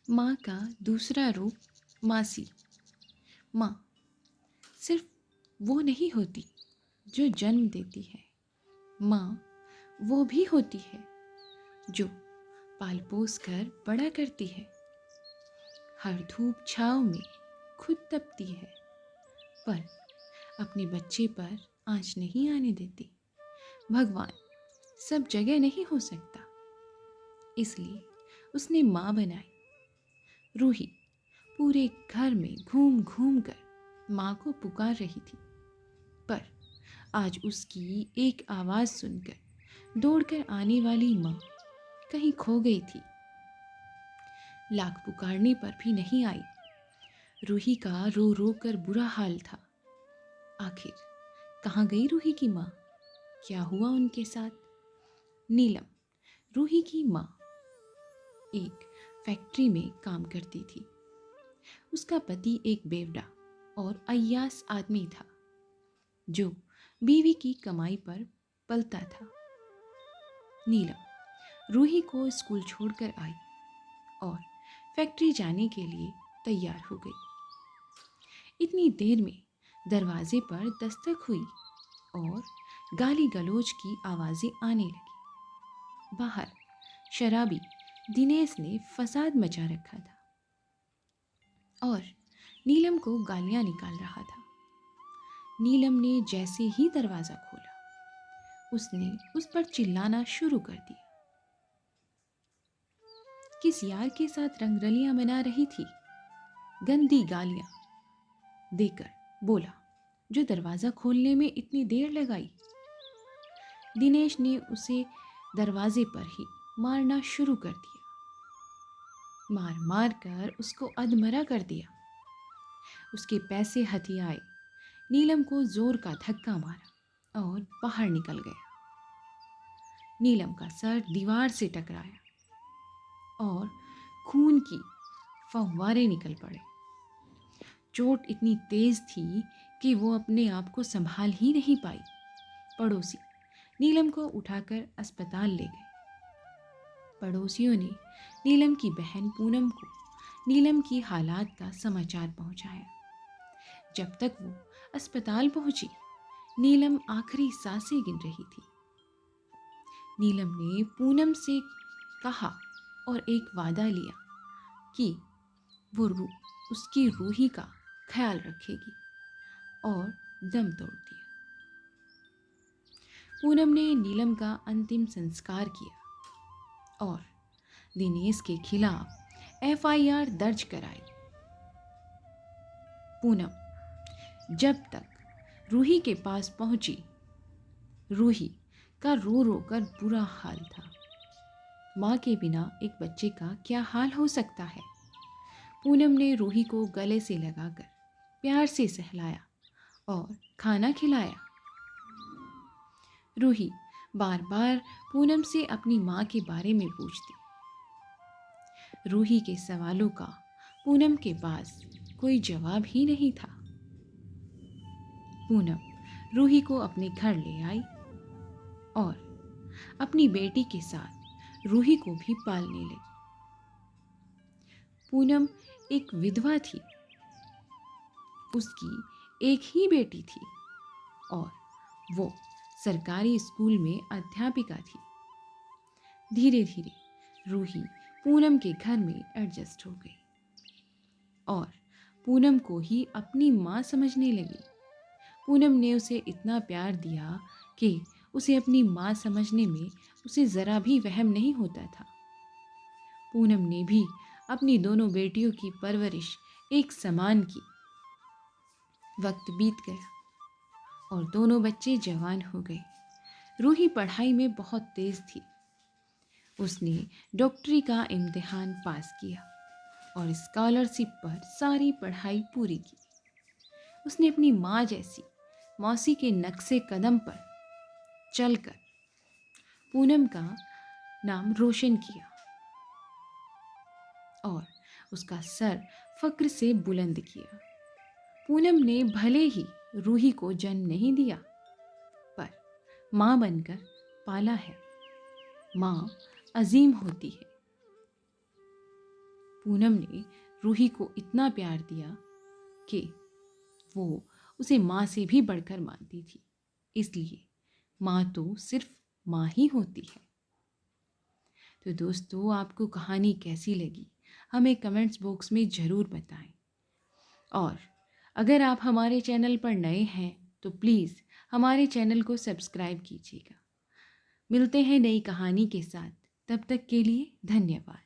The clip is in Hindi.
माँ का दूसरा रूप मासी। माँ सिर्फ वो नहीं होती जो जन्म देती है। माँ वो भी होती है जो पाल पोस कर बड़ा करती है। हर धूप छाँव में खुद तपती है, पर अपने बच्चे पर आँच नहीं आने देती। भगवान सब जगह नहीं हो सकता, इसलिए उसने माँ बनाई। रूही पूरे घर में घूम घूम कर माँ को पुकार रही थी, पर आज उसकी एक आवाज़ सुनकर दौड़कर आने वाली माँ कहीं खो गई थी। लाख पुकारने पर भी नहीं आई। रूही का रो रो कर बुरा हाल था। आखिर कहाँ गई रूही की माँ? क्या हुआ उनके साथ? नीलम, रूही की माँ, एक फैक्ट्री में काम करती थी। उसका पति एक बेवड़ा और अय्यास आदमी था, जो बीवी की कमाई पर पलता था। नीलम रूही को स्कूल छोड़कर आई और फैक्ट्री जाने के लिए तैयार हो गई। इतनी देर में दरवाजे पर दस्तक हुई और गाली गलौज की आवाज़ें आने लगी। बाहर शराबी दिनेश ने फसाद मचा रखा था और नीलम को गालियां निकाल रहा था। नीलम ने जैसे ही दरवाज़ा खोला, उसने उस पर चिल्लाना शुरू कर दिया। किस यार के साथ रंगरलियां मना रही थी? गंदी गालियां देकर बोला, जो दरवाज़ा खोलने में इतनी देर लगाई। दिनेश ने उसे दरवाजे पर ही मारना शुरू कर दिया। मार मार कर उसको अधमरा कर दिया। उसके पैसे हथियाए, नीलम को जोर का धक्का मारा और बाहर निकल गया। नीलम का सर दीवार से टकराया और खून की फव्वारे निकल पड़े। चोट इतनी तेज थी कि वो अपने आप को संभाल ही नहीं पाई। पड़ोसी नीलम को उठाकर अस्पताल ले गए। पड़ोसियों ने नीलम की बहन पूनम को नीलम की हालात का समाचार पहुंचाया। जब तक वो अस्पताल पहुंची, नीलम आखिरी सांसें गिन रही थी। नीलम ने पूनम से कहा और एक वादा लिया कि वो उसकी रूही का ख्याल रखेगी, और दम तोड़ दिया। पूनम ने नीलम का अंतिम संस्कार किया और दिनेश के खिलाफ एफआईआर दर्ज कराई। पूनम जब तक रूही के पास पहुंची, रूही का रो रो कर बुरा हाल था। माँ के बिना एक बच्चे का क्या हाल हो सकता है? पूनम ने रूही को गले से लगाकर प्यार से सहलाया और खाना खिलाया। रूही बार बार पूनम से अपनी माँ के बारे में पूछती। रूही के सवालों का पूनम के पास कोई जवाब ही नहीं था। पूनम रूही को अपने घर ले आई और अपनी बेटी के साथ रूही को भी पालने लगी। पूनम एक विधवा थी। उसकी एक ही बेटी थी और वो सरकारी स्कूल में अध्यापिका थी। धीरे धीरे रूही पूनम के घर में एडजस्ट हो गई और पूनम को ही अपनी माँ समझने लगी। पूनम ने उसे इतना प्यार दिया कि उसे अपनी माँ समझने में उसे ज़रा भी वहम नहीं होता था। पूनम ने भी अपनी दोनों बेटियों की परवरिश एक समान की। वक्त बीत गया और दोनों बच्चे जवान हो गए। रूही पढ़ाई में बहुत तेज थी। उसने डॉक्टरी का इम्तिहान पास किया और स्कॉलरशिप पर सारी पढ़ाई पूरी की। उसने अपनी माँ जैसी मौसी के नक्शे कदम पर चलकर पूनम का नाम रोशन किया और उसका सर फक्र से बुलंद किया। पूनम ने भले ही रूही को जन्म नहीं दिया, पर माँ बनकर पाला है। माँ अजीम होती है। पूनम ने रूही को इतना प्यार दिया कि वो उसे माँ से भी बढ़कर मानती थी। इसलिए माँ तो सिर्फ माँ ही होती है। तो दोस्तों, आपको कहानी कैसी लगी हमें कमेंट्स बॉक्स में ज़रूर बताएं। और अगर आप हमारे चैनल पर नए हैं तो प्लीज़ हमारे चैनल को सब्सक्राइब कीजिएगा। मिलते हैं नई कहानी के साथ, तब तक के लिए धन्यवाद।